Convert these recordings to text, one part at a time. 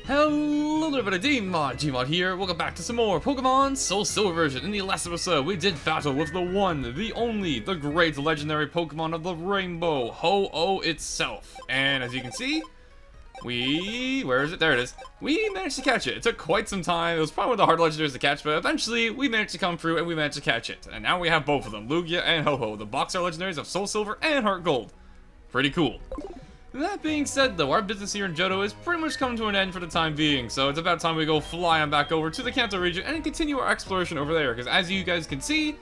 Hello everybody, Gmod here. Welcome back to some more Pokemon Soulsilver version. In the last episode, we did battle with the one, the only, the great legendary Pokemon of the rainbow, Ho-Oh itself. And as you can see, where is it? There it is. We managed to catch it. It took quite some time. It was probably one of the hard legendaries to catch, but eventually we managed to come through and we managed to catch it. And now we have both of them, Lugia and Ho-Oh, the box art legendaries of Soulsilver and Heart Gold. Pretty cool. That being said, though, our business here in Johto is pretty much come to an end for the time being, so it's about time we go fly on back over to the Kanto region and continue our exploration over there, because as you guys can see,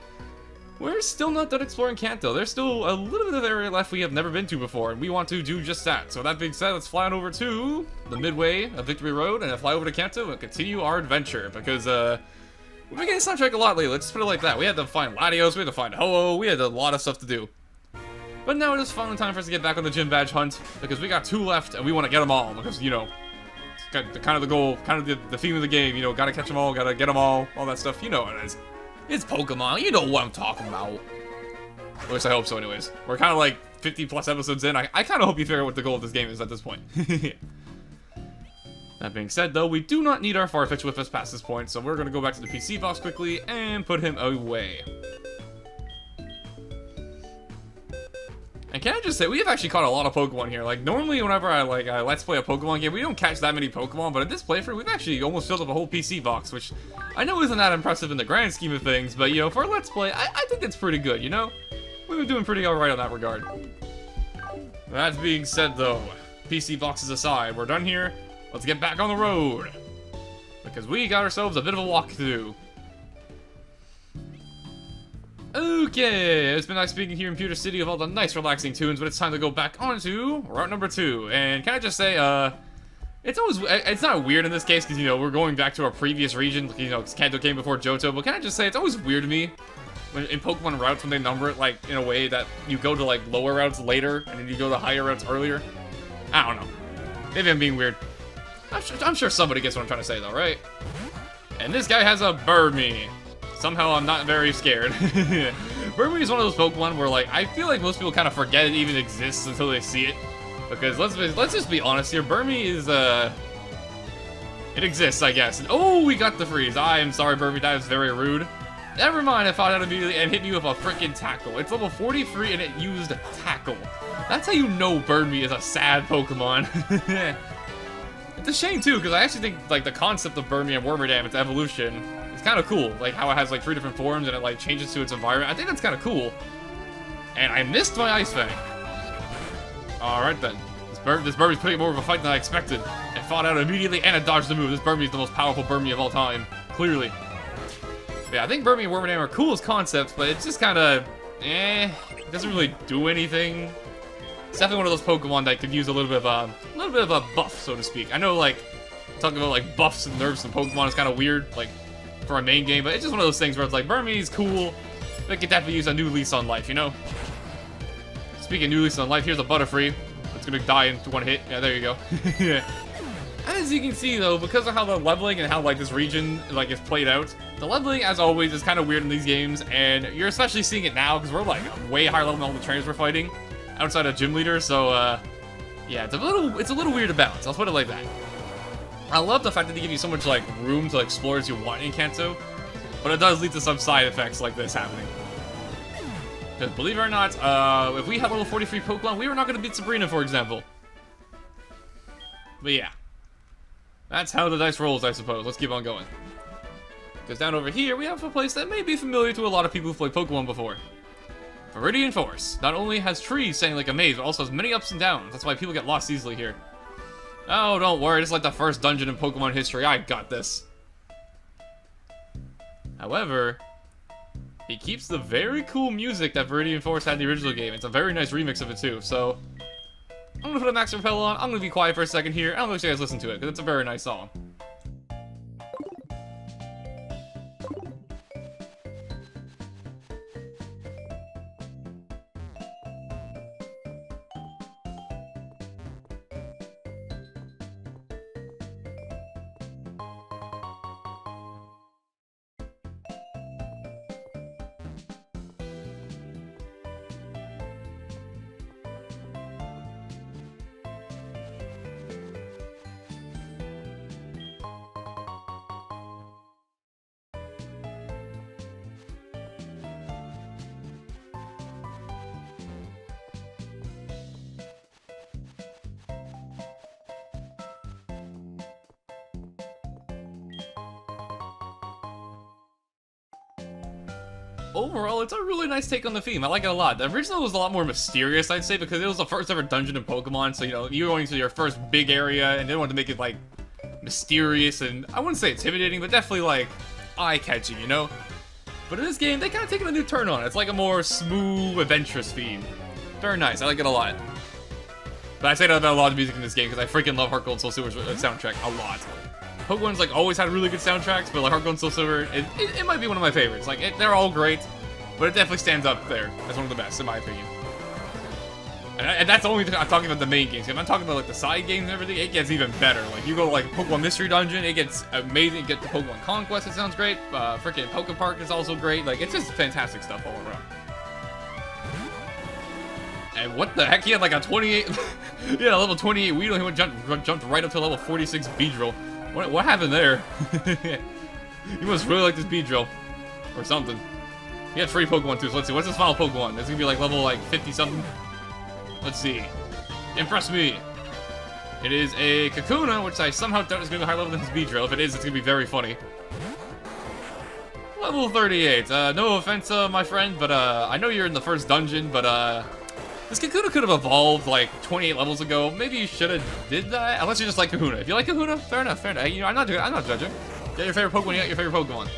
we're still not done exploring Kanto. There's still a little bit of area left we have never been to before, and we want to do just that. So that being said, let's fly on over to the midway of Victory Road and fly over to Kanto and continue our adventure, because, we've been getting sidetracked a lot lately, let's just put it like that. We had to find Latios, we had to find Ho-Oh, we had a lot of stuff to do. But now it is finally time for us to get back on the gym badge hunt, because we got 2 left, and we want to get them all, because, you know, it's kind of the goal, kind of the theme of the game, you know, gotta catch them all, gotta get them all that stuff, you know what it is. It's Pokemon, you know what I'm talking about. At least I hope so anyways. We're kind of like 50 plus episodes in, I kind of hope you figure out what the goal of this game is at this point. That being said, though, we do not need our Farfetch with us past this point, so we're going to go back to the PC box quickly and put him away. And can I just say, we have actually caught a lot of Pokemon here. Like, normally whenever I Let's Play a Pokemon game, we don't catch that many Pokemon, but in this playthrough, we've actually almost filled up a whole PC box, which I know isn't that impressive in the grand scheme of things, but, you know, for a Let's Play, I think it's pretty good, you know? We've been doing pretty alright on that regard. That being said, though, PC boxes aside, we're done here. Let's get back on the road. Because we got ourselves a bit of a walk to do. Okay, it's been nice speaking here in Pewter City of all the nice relaxing tunes, but it's time to go back onto route number 2. And can I just say, it's not weird in this case, because, you know, we're going back to our previous region, you know, Kanto came before Johto, but can I just say, it's always weird to me, when in Pokemon routes, when they number it, like, in a way that you go to, like, lower routes later, and then you go to higher routes earlier. I don't know. Maybe I'm being weird. I'm sure somebody gets what I'm trying to say, though, right? And this guy has a Burmy. Somehow I'm not very scared. Burmy is one of those Pokemon where, like, I feel like most people kind of forget it even exists until they see it. Because let's just be honest here, Burmy is, it exists, I guess. And, oh, we got the freeze. I am sorry, Burmy, that was very rude. Never mind, I fought out immediately and hit me with a freaking tackle. It's level 43 and it used tackle. That's how you know Burmy is a sad Pokemon. It's a shame, too, because I actually think, like, the concept of Burmy and Wormadam, its evolution, is kind of cool. Like, how it has, like, 3 different forms and it, like, changes to its environment. I think that's kind of cool. And I missed my Ice Fang. Alright, then. This Burmy's putting more of a fight than I expected. It fought out immediately and it dodged the move. This Burmy is the most powerful Burmy of all time. Clearly. Yeah, I think Burmy and Wormadam are cool as concepts, but it's just kind of, it doesn't really do anything. It's definitely one of those Pokemon that could use a little bit of a buff, so to speak. I know, like, talking about, like, buffs and nerfs and Pokemon is kind of weird, like, for a main game, but it's just one of those things where it's like, Burmy's cool, but it could definitely use a new lease on life, you know? Speaking of new lease on life, here's a Butterfree. It's gonna die in 1 hit. Yeah, there you go. As you can see, though, because of how the leveling and how, like, this region, like, is played out, the leveling, as always, is kind of weird in these games, and you're especially seeing it now, because we're, like, way higher level than all the trainers we're fighting. Outside of gym leader, so yeah, it's a little weird to balance. I'll put it like that. I love the fact that they give you so much like room to explore as you want in Kanto, but it does lead to some side effects like this happening. Because believe it or not, if we had level 43 Pokemon, we were not going to beat Sabrina, for example. But yeah, that's how the dice rolls, I suppose. Let's keep on going. Because down over here, we have a place that may be familiar to a lot of people who've played Pokemon before. Viridian Forest not only has trees standing like a maze, but also has many ups and downs. That's why people get lost easily here. Oh, don't worry, it's like the first dungeon in Pokemon history. I got this. However, he keeps the very cool music that Viridian Forest had in the original game. It's a very nice remix of it too, so I'm gonna put a Max Repel on, I'm gonna be quiet for a second here, and I'm gonna let you guys listen to it, because it's a very nice song. overall, it's a really nice take on the theme. I like it a lot. The original was a lot more mysterious, I'd say, because it was the first ever dungeon in Pokemon, so, you know, you were going to your first big area, and they wanted to make it, like, mysterious, and I wouldn't say intimidating, but definitely, like, eye-catching, you know? But in this game, they kind of taken a new turn on it. It's like a more smooth, adventurous theme. Very nice. I like it a lot. But I say that about a lot of music in this game, because I freaking love Heart Gold Soul Silver's soundtrack a lot. Pokemon's, like, always had really good soundtracks, but, like, Heart Gold and Soul Silver, it might be one of my favorites. Like, they're all great, but it definitely stands up there as one of the best, in my opinion. And that's only, I'm talking about the main games. If I'm talking about, like, the side games and everything, it gets even better. Like, you go to, like, Pokemon Mystery Dungeon, it gets amazing. You get the Pokemon Conquest, it sounds great. Freaking Poke Park is also great. Like, it's just fantastic stuff all around. And what the heck? He had, like, a 28... he had a level 28 Weedle, he jumped right up to level 46 Beedrill. What happened there? You must really like this Beedrill. Or something. He had free Pokemon too, so let's see. What's his final Pokemon? It's gonna be like level like 50-something. Let's see. Impress me. It is a Kakuna, which I somehow doubt is gonna be higher level than his Beedrill. If it is, it's gonna be very funny. Level 38. No offense, my friend, but I know you're in the first dungeon, but this Kakuna could have evolved like 28 levels ago. Maybe you should have did that. Unless you just like Kahuna. If you like Kahuna, fair enough, fair enough. You know, I'm not judging. Get your favorite Pokemon, you got your favorite Pokemon.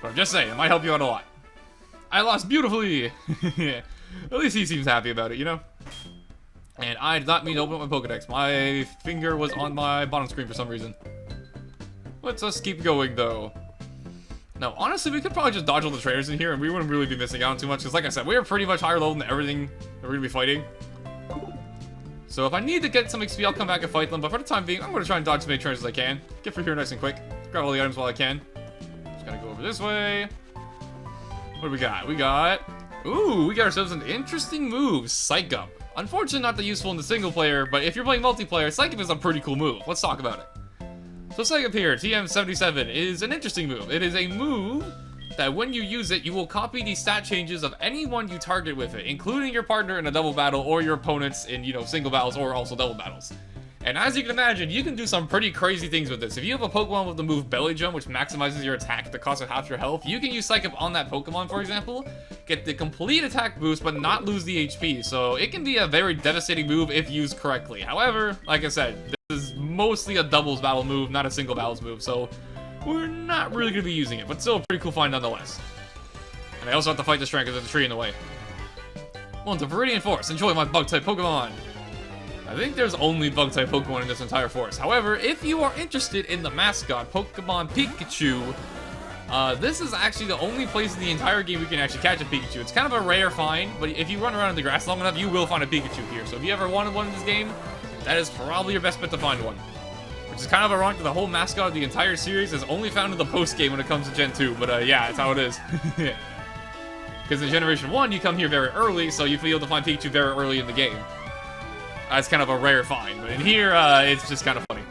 But I'm just saying, it might help you out a lot. I lost beautifully. At least he seems happy about it, you know? And I did not mean to open up my Pokedex. My finger was on my bottom screen for some reason. Let's just keep going, though. No, honestly, we could probably just dodge all the trainers in here, and we wouldn't really be missing out too much, because like I said, we are pretty much higher level than everything that we're going to be fighting. So if I need to get some XP, I'll come back and fight them, but for the time being, I'm going to try and dodge as many trainers as I can. Get through here nice and quick. Grab all the items while I can. Just going to go over this way. What do we got? We got ourselves an interesting move, Psych Up. Unfortunately, not that useful in the single player, but if you're playing multiplayer, Psych Up is a pretty cool move. Let's talk about it. So Psych Up here, TM77, is an interesting move. It is a move that when you use it, you will copy the stat changes of anyone you target with it, including your partner in a double battle or your opponents in, you know, single battles or also double battles. And as you can imagine, you can do some pretty crazy things with this. If you have a Pokemon with the move Belly Jump, which maximizes your attack at the cost of half your health, you can use Psych Up on that Pokemon, for example, get the complete attack boost, but not lose the HP. So it can be a very devastating move if used correctly. However, like I said, this is mostly a doubles battle move, not a single battles move, so we're not really going to be using it, but still a pretty cool find nonetheless. And I also have to fight this train because there's a tree in the way. Well, to Viridian Forest, enjoy my Bug-type Pokemon. I think there's only Bug-type Pokemon in this entire forest. However, if you are interested in the mascot, Pokemon Pikachu, this is actually the only place in the entire game we can actually catch a Pikachu. It's kind of a rare find, but if you run around in the grass long enough, you will find a Pikachu here. So if you ever wanted one in this game, that is probably your best bet to find one. Which is kind of ironic that the whole mascot of the entire series is only found in the post-game when it comes to Gen 2, but yeah, that's how it is. Because in Generation 1, you come here very early, so you feel to find Pikachu very early in the game. That's kind of a rare find, but in here, it's just kind of funny.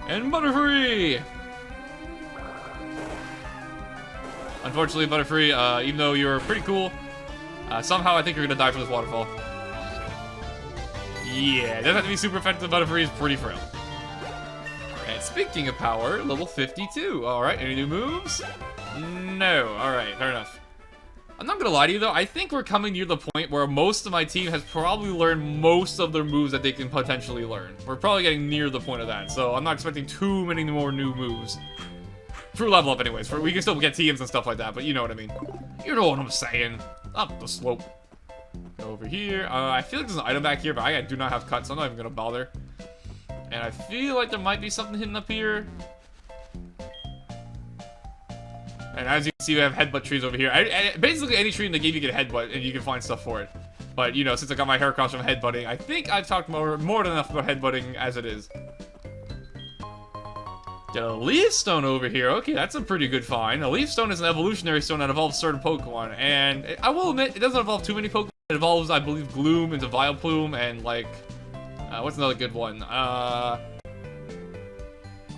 And Butterfree! Unfortunately, Butterfree, even though you're pretty cool, somehow I think you're gonna die from this waterfall. Yeah, it doesn't have to be super effective, Butterfree is pretty frail. And speaking of power, level 52. Alright, any new moves? No. Alright, fair enough. I'm not gonna lie to you though, I think we're coming near the point where most of my team has probably learned most of their moves that they can potentially learn. We're probably getting near the point of that, so I'm not expecting too many more new moves. Through level up anyways, we can still get TMs and stuff like that, but you know what I mean. You know what I'm saying. Up the slope. Go over here. I feel like there's an item back here, but I do not have cuts, so I'm not even gonna bother. And I feel like there might be something hidden up here. And as you can see, we have headbutt trees over here. Basically, any tree in the game you can headbutt, and you can find stuff for it. But, you know, since I got my hair crossed from headbutting, I think I've talked more than enough about headbutting as it is. Get a Leaf Stone over here. Okay, that's a pretty good find. A Leaf Stone is an evolutionary stone that evolves certain Pokemon. And I will admit, it doesn't evolve too many Pokemon. It evolves, I believe, Gloom into Vileplume and, like... what's another good one?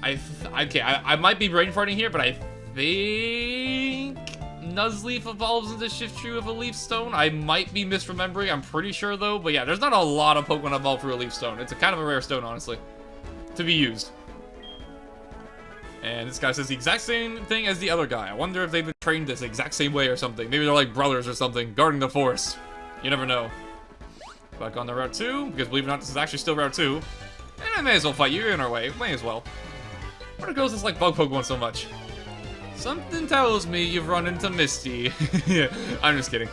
Okay, I might be brain farting here, but I think Nuzleaf evolves into Shiftry with a Leaf Stone. I might be misremembering. I'm pretty sure, though. But yeah, there's not a lot of Pokemon evolved through a Leaf Stone. It's a kind of a rare stone, honestly, to be used. And this guy says the exact same thing as the other guy. I wonder if they've been trained this exact same way or something. Maybe they're like brothers or something, guarding the forest. You never know. Back on the Route 2, because believe it or not, this is actually still Route 2. And I may as well fight you, you're in our way. May as well. Where do girls like bug Pokemon so much? Something tells me you've run into Misty. I'm just kidding.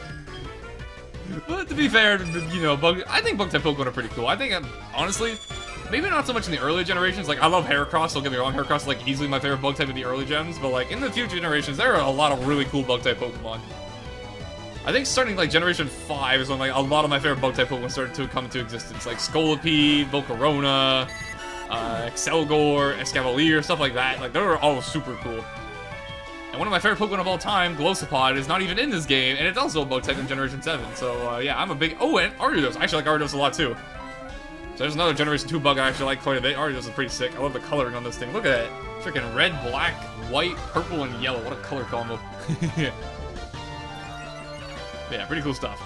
But to be fair, you know, I think bug-type Pokemon are pretty cool. I think, honestly, maybe not so much in the early generations. Like, I love Heracross, don't get me wrong. Heracross is, like, easily my favorite bug-type in the early gens. But, like, in the future generations, there are a lot of really cool bug-type Pokemon. I think starting, like, Generation 5 is when, like, a lot of my favorite bug-type Pokemon started to come into existence. Like, Scolipede, Volcarona, Excelgor, Escavalier, stuff like that. Like, they're all super cool. And one of my favorite Pokemon of all time, Glossopod, is not even in this game, and it's also a bug-type in Generation 7. So, yeah, I'm a big... Oh, and Ariados. I actually like Ariados a lot, too. So there's another Generation 2 bug I actually like quite a bit. Ariados is pretty sick. I love the coloring on this thing. Look at it. Freaking red, black, white, purple, and yellow. What a color combo. Yeah, pretty cool stuff.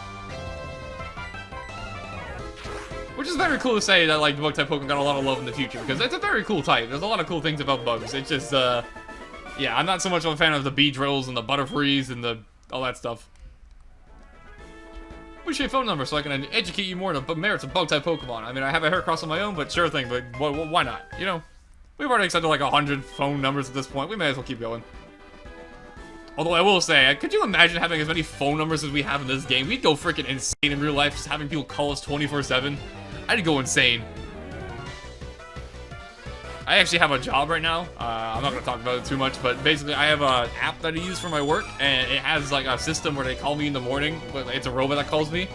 Which is very cool to say that, like, the bug-type Pokemon got a lot of love in the future, because it's a very cool type. There's a lot of cool things about bugs. It's just, yeah, I'm not so much of a fan of the Beedrills and the Butterfrees and all that stuff. Wish you a phone number so I can educate you more on the merits of bug-type Pokemon. I mean, I have a Heracross on my own, but sure thing, but why not? You know? We've already accepted like 100 phone numbers at this point. We may as well keep going. Although I will say, could you imagine having as many phone numbers as we have in this game? We'd go freaking insane in real life, just having people call us 24/7. I'd go insane. I actually have a job right now. I'm not going to talk about it too much, but basically I have an app that I use for my work, and it has like a system where they call me in the morning, but it's a robot that calls me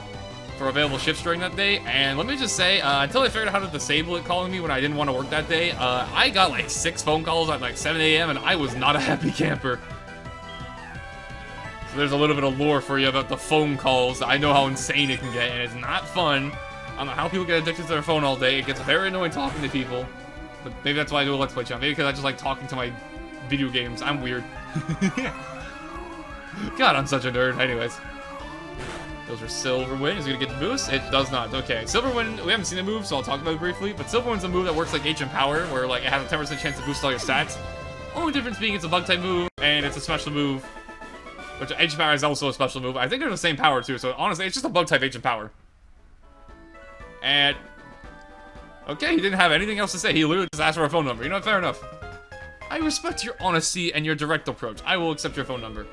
for available shifts during that day. And let me just say, until I figured out how to disable it calling me when I didn't want to work that day, I got like 6 phone calls at like 7 a.m. and I was not a happy camper. So there's a little bit of lore for you about the phone calls. I know how insane it can get, and it's not fun. I don't know how people get addicted to their phone all day. It gets very annoying talking to people. But maybe that's why I do a Let's Play channel. Maybe because I just like talking to my video games. I'm weird. God, I'm such a nerd. Anyways. Those are Silverwind. Is it going to get the boost? It does not. Okay. Silverwind, we haven't seen the move, so I'll talk about it briefly. But Silverwind's a move that works like Ancient Power, where like it has a 10% chance to boost all your stats. Only difference being it's a bug-type move, and it's a special move. Which Ancient Power is also a special move. I think they're the same power, too. So honestly, it's just a bug-type Ancient Power. And... okay, he didn't have anything else to say. He literally just asked for a phone number. You know what? Fair enough. I respect your honesty and your direct approach. I will accept your phone number.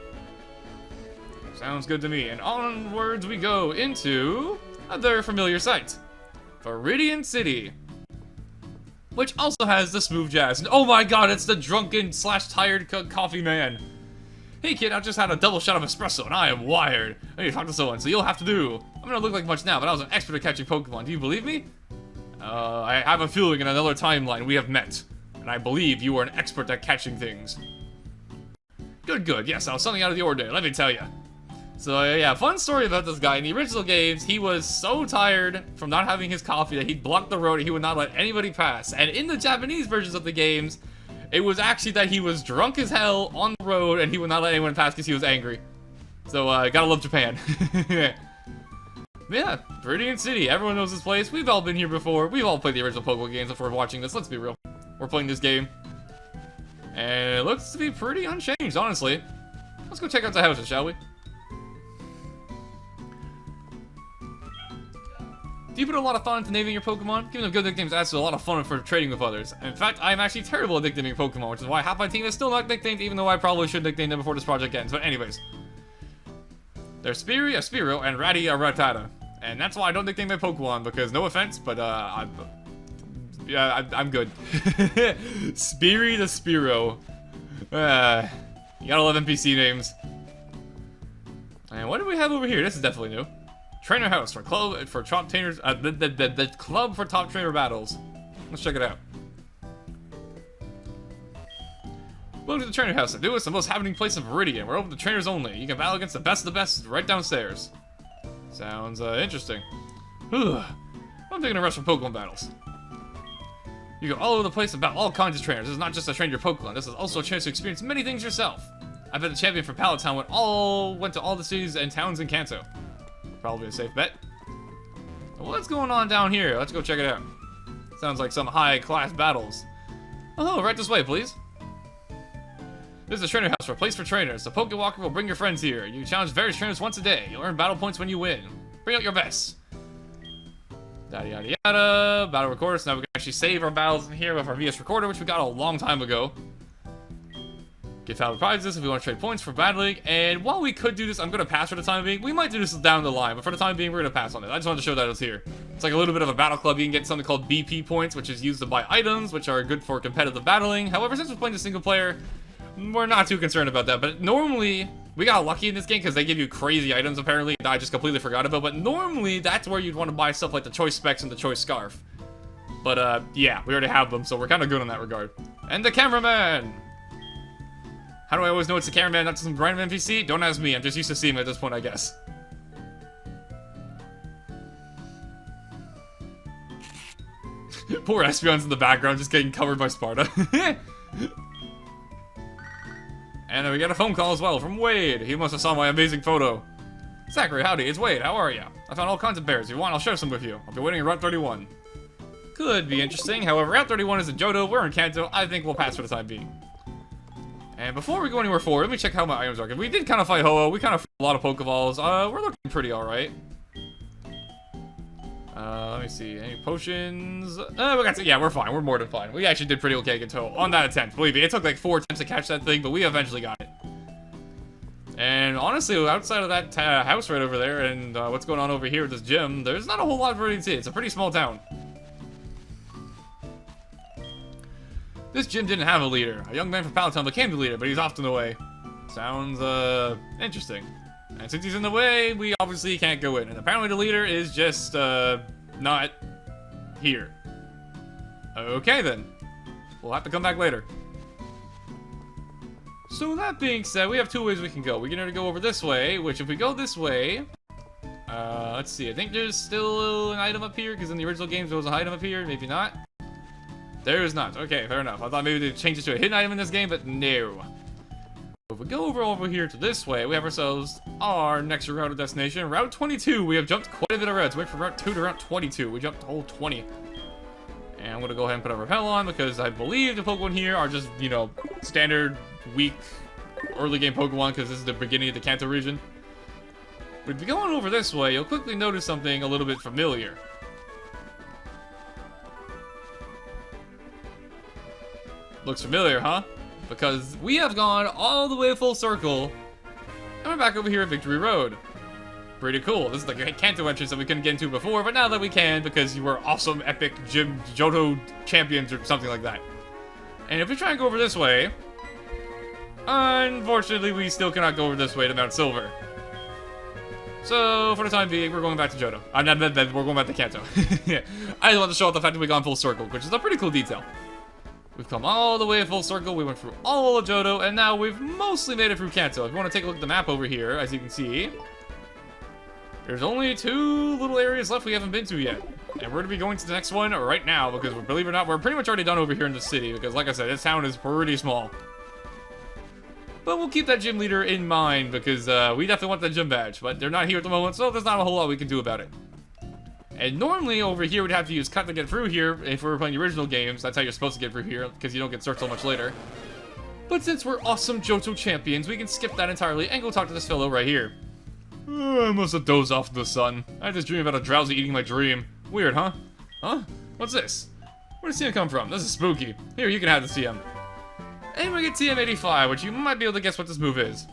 Sounds good to me. And onwards we go into another familiar sight. Viridian City. Which also has the smooth jazz. And oh my god, it's the drunken / tired coffee man. Hey kid, I just had a double shot of espresso and I am wired. I need to talk to someone, so you'll have to do. I'm gonna look like much now, but I was an expert at catching Pokemon. Do you believe me? I have a feeling in another timeline we have met, and I believe you are an expert at catching things. Good, good. Yes, I was something out of the ordinary, let me tell you. So, yeah, fun story about this guy. In the original games, he was so tired from not having his coffee that he'd block the road and he would not let anybody pass. And in the Japanese versions of the games, it was actually that he was drunk as hell on the road and he would not let anyone pass because he was angry. So, gotta love Japan. Yeah, Viridian City. Everyone knows this place. We've all been here before. We've all played the original Pokemon games before watching this. Let's be real. We're playing this game. And it looks to be pretty unchanged, honestly. Let's go check out the houses, shall we? Do you put a lot of thought into naming your Pokemon? Giving them good nicknames adds to a lot of fun for trading with others. In fact, I am actually terrible at nicknaming Pokemon, which is why half my team is still not nicknamed, even though I probably should nickname them before this project ends. But anyways. There's Speary, a Spearow, and Ratty, a Rattata. And that's why I don't nickname my Pokemon, because no offense, but, I'm good. Speary the Spearow. You gotta love NPC names. And what do we have over here? This is definitely new. Trainer House for top trainers, the club for top trainer battles. Let's check it out. Welcome to the Trainer House, the newest and most happening place in Viridian. We're open to trainers only. You can battle against the best of the best right downstairs. Sounds interesting. I'm taking a rush from Pokemon battles. You go all over the place and battle all kinds of trainers. This is not just to train your Pokemon. This is also a chance to experience many things yourself. I bet the champion for Pallet Town went to all the cities and towns in Kanto. Probably a safe bet. What's going on down here? Let's go check it out. Sounds like some high-class battles. Oh, right this way, please. This is a trainer house for a place for trainers. The Pokewalker will bring your friends here. You challenge various trainers once a day. You'll earn battle points when you win. Bring out your best. Yada yada yada. Battle recorder. So now we can actually save our battles in here with our VS recorder, which we got a long time ago. Get battle prizes if we want to trade points for battling. And while we could do this, I'm going to pass for the time being. We might do this down the line, but for the time being, we're going to pass on it. I just wanted to show that it's here. It's like a little bit of a battle club. You can get something called BP points, which is used to buy items, which are good for competitive battling. However, since we're playing the single player, we're not too concerned about that. But normally, we got lucky in this game because they give you crazy items, apparently, that I just completely forgot about. But normally, that's where you'd want to buy stuff like the choice specs and the choice scarf. But, yeah, we already have them, so we're kind of good in that regard. And the cameraman! How do I always know it's a cameraman, not some random NPC? Don't ask me, I'm just used to seeing him at this point, I guess. Poor Espeon's in the background, just getting covered by Sparta. And then we get a phone call as well from Wade. He must have saw my amazing photo. Zachary, howdy, it's Wade, how are you? I found all kinds of bears. If you want, I'll share some with you. I'll be waiting in Route 31. Could be interesting, however, Route 31 is in Johto, we're in Kanto. I think we'll pass for the time being. And before we go anywhere forward, let me check how my items are. We did kind of fight Ho-Oh. We kind of a lot of Pokeballs. We're looking pretty alright. Let me see. Any potions? Yeah, we're fine. We're more than fine. We actually did pretty okay against Ho-Oh on that attempt. Believe me, it took like 4 attempts to catch that thing, but we eventually got it. And honestly, outside of that house right over there and what's going on over here at this gym, there's not a whole lot for you to see. It's a pretty small town. This gym didn't have a leader. A young man from Palatown became the leader, but he's often away. Sounds, interesting. And since he's in the way, we obviously can't go in. And apparently the leader is just, not here. Okay, then. We'll have to come back later. So that being said, we have 2 ways we can go. We can either go over this way, which if we go this way... let's see. I think there's still an item up here, because in the original games there was an item up here. Maybe not. There is not. Okay, fair enough. I thought maybe they'd change it to a hidden item in this game, but no. If we go over here to this way, we have ourselves our next route destination. Route 22. We have jumped quite a bit of routes. Went from Route 2 to Route 22. We jumped a whole 20. And I'm going to go ahead and put our repel on because I believe the Pokemon here are just, you know, standard, weak, early game Pokemon because this is the beginning of the Kanto region. But if you go on over this way, you'll quickly notice something a little bit familiar. Looks familiar, huh? Because we have gone all the way full circle, and we're back over here at Victory Road. Pretty cool. This is the Kanto entrance that we couldn't get into before, but now that we can, because you were awesome, epic gym Johto champions or something like that. And if we try and go over this way, unfortunately, we still cannot go over this way to Mount Silver. So, for the time being, we're going back to Johto. We're going back to Kanto. Yeah. I just want to show off the fact that we've gone full circle, which is a pretty cool detail. We've come all the way full circle, we went through all of Johto, and now we've mostly made it through Kanto. If you want to take a look at the map over here, as you can see, there's only 2 little areas left we haven't been to yet. And we're going to be going to the next one right now, because believe it or not, we're pretty much already done over here in the city, because like I said, this town is pretty small. But we'll keep that gym leader in mind, because we definitely want that gym badge, but they're not here at the moment, so there's not a whole lot we can do about it. And normally over here we'd have to use cut to get through here if we were playing the original games. That's how you're supposed to get through here, because you don't get searched so much later. But since we're awesome Johto champions, we can skip that entirely and go talk to this fellow right here. I must have dozed off in the sun. I just dreamed about a drowsy eating my dream. Weird, huh? Huh? What's this? Where does TM come from? This is spooky. Here, you can have the TM. And we get TM85, which you might be able to guess what this move is.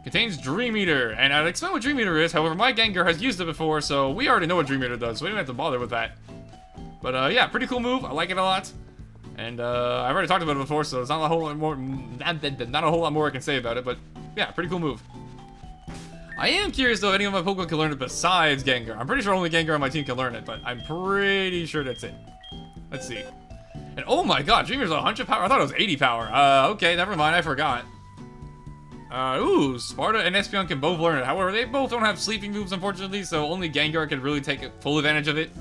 Contains Dream Eater, and I'll explain what Dream Eater is, however my Gengar has used it before, so we already know what Dream Eater does, so we don't have to bother with that. But yeah, pretty cool move, I like it a lot. And I've already talked about it before, so there's not a whole lot more, I can say about it, but yeah, pretty cool move. I am curious though if any of my Pokemon can learn it besides Gengar. I'm pretty sure only Gengar on my team can learn it, but I'm pretty sure that's it. Let's see. And oh my god, Dream Eater's 100 power, I thought it was 80 power. Okay, never mind, I forgot. Ooh, Sparta and Espeon can both learn it. However, they both don't have sleeping moves, unfortunately, so only Gengar can really take full advantage of it.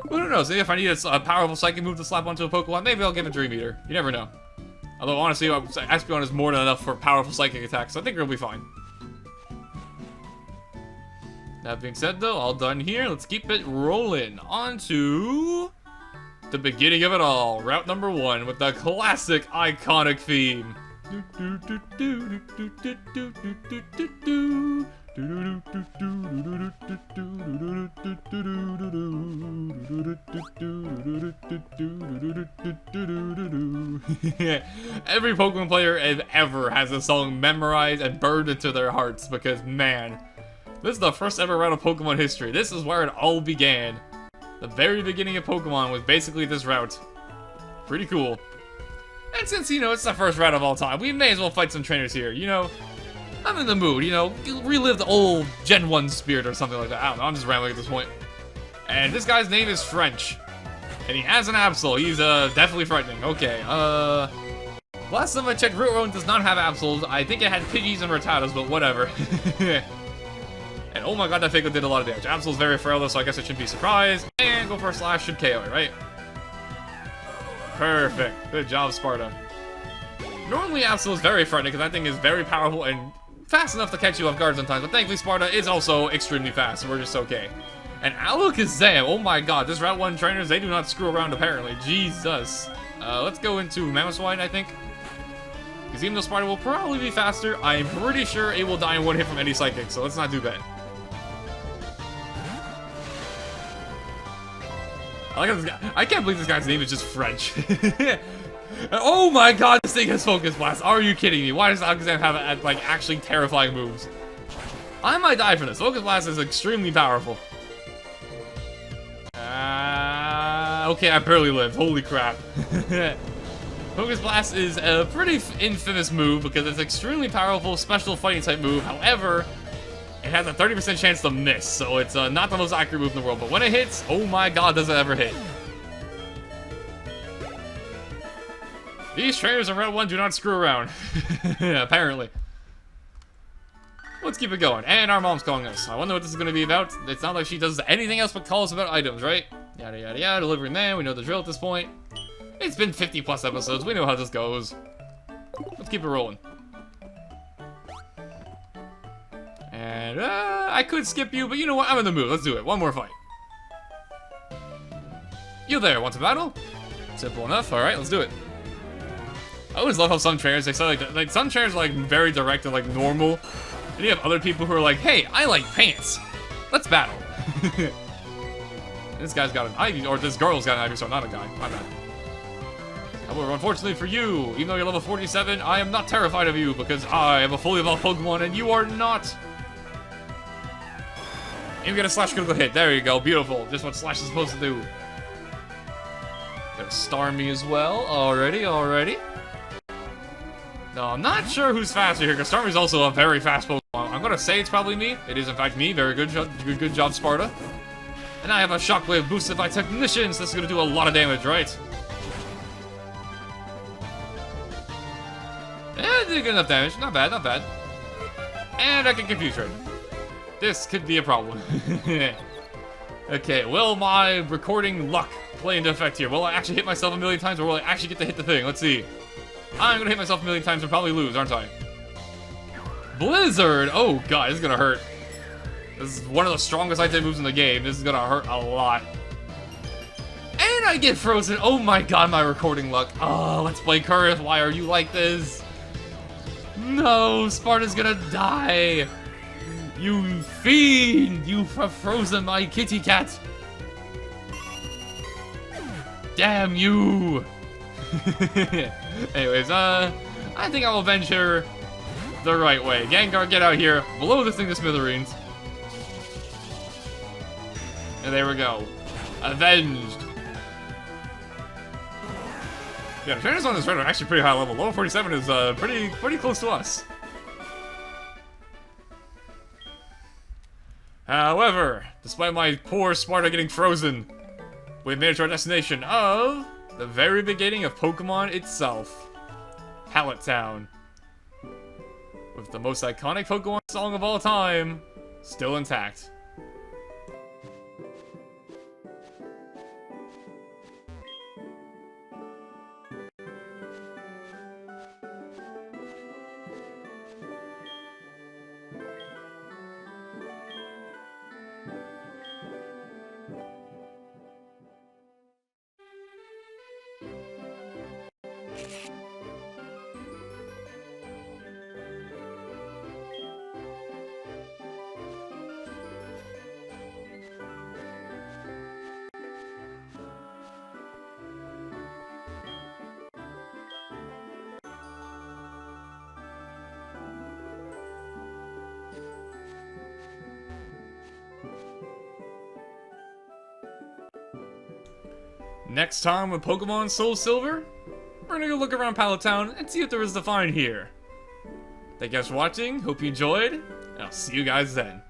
Who knows, maybe if I need a powerful psychic move to slap onto a Pokemon, maybe I'll give it Dream Eater. You never know. Although, honestly, Espeon is more than enough for powerful psychic attacks, so I think it'll be fine. That being said, though, all done here. Let's keep it rolling. On to the beginning of it all. Route number 1 with the classic, iconic theme. Every Pokemon player ever has this song memorized and burned into their hearts because, man, this is the first ever route of Pokemon history. This is where it all began. The very beginning of Pokemon was basically this route. Pretty cool. And since, you know, it's the first route of all time, we may as well fight some trainers here, you know? I'm in the mood, you know? Relive the old Gen 1 spirit or something like that. I don't know, I'm just rambling at this point. And this guy's name is French. And he has an Absol. He's, definitely frightening. Okay, last time I checked, Route 1 does not have Absols. I think it had Pidgeys and Rattatas, but whatever. And oh my god, that Figlet did a lot of damage. Absol's very frail though, so I guess I shouldn't be surprised. And go for a slash, should KO it, right? Perfect. Good job, Sparta. Normally, Absol is very frightening because that thing is very powerful and fast enough to catch you off guard sometimes, but thankfully Sparta is also extremely fast, so we're just okay. And Alakazam, oh my god, this Route 1 trainers, they do not screw around apparently. Jesus. Let's go into Mamoswine, I think. Because even though Sparta will probably be faster, I'm pretty sure it will die in one hit from any Psychic, so let's not do that. I like this guy. I can't believe this guy's name is just French. Oh my god, this thing has Focus Blast. Are you kidding me? Why does Alakazam have, like, actually terrifying moves? I might die for this. Focus Blast is extremely powerful. Okay, I barely lived. Holy crap. Focus Blast is a pretty infamous move because it's an extremely powerful special fighting type move. However, it has a 30% chance to miss, so it's not the most accurate move in the world. But when it hits, oh my god, does it ever hit. These trainers in Route 1 do not screw around. Apparently. Let's keep it going. And our mom's calling us. I wonder what this is going to be about. It's not like she does anything else but call us about items, right? Yada yada yada, delivering man, we know the drill at this point. It's been 50 plus episodes, we know how this goes. Let's keep it rolling. And, I could skip you, but you know what? I'm in the mood. Let's do it. One more fight. You there, want to battle? Simple enough. Alright, let's do it. I always love how some trainers, they say like some trainers are like very direct and like normal. And you have other people who are like, hey, I like pants. Let's battle. This guy's got an Ivy, or this girl's got an Ivysaur, not a guy. My bad. However, unfortunately for you, even though you're level 47, I am not terrified of you because I am a fully evolved Pokemon and you are not. You get a slash critical hit. There you go. Beautiful. Just what slash is supposed to do. Got a Starmie as well. Already. No, I'm not sure who's faster here because Starmie's also a very fast Pokemon. I'm gonna say it's probably me. It is in fact me. Very good job, Sparta. And I have a Shockwave boosted by Technicians. This is gonna do a lot of damage, right? Eh, did good enough damage. Not bad, not bad. And I can confuse right. This could be a problem. Okay, will my recording luck play into effect here? Will I actually hit myself a million times, or will I actually get to hit the thing? Let's see. I'm gonna hit myself a million times and probably lose, aren't I? Blizzard! Oh god, this is gonna hurt. This is one of the strongest item moves in the game. This is gonna hurt a lot. And I get frozen. Oh my god, my recording luck. Oh, let's play Curse. Why are you like this? No, Sparta's gonna die. You fiend! You have frozen my kitty cat. Damn you! Anyways, I think I will avenge her the right way. Gengar, get out here. Blow this thing to smithereens. And there we go. Avenged. Yeah, the trainers on this road are actually pretty high level. Level 47 is pretty close to us. However, despite my poor Sparta getting frozen, we've made it to our destination of the very beginning of Pokemon itself. Pallet Town. With the most iconic Pokemon song of all time still intact. Next time with Pokemon Soulsilver, we're gonna go look around Pallet Town and see what there is to find here. Thank you guys for watching, hope you enjoyed, and I'll see you guys then.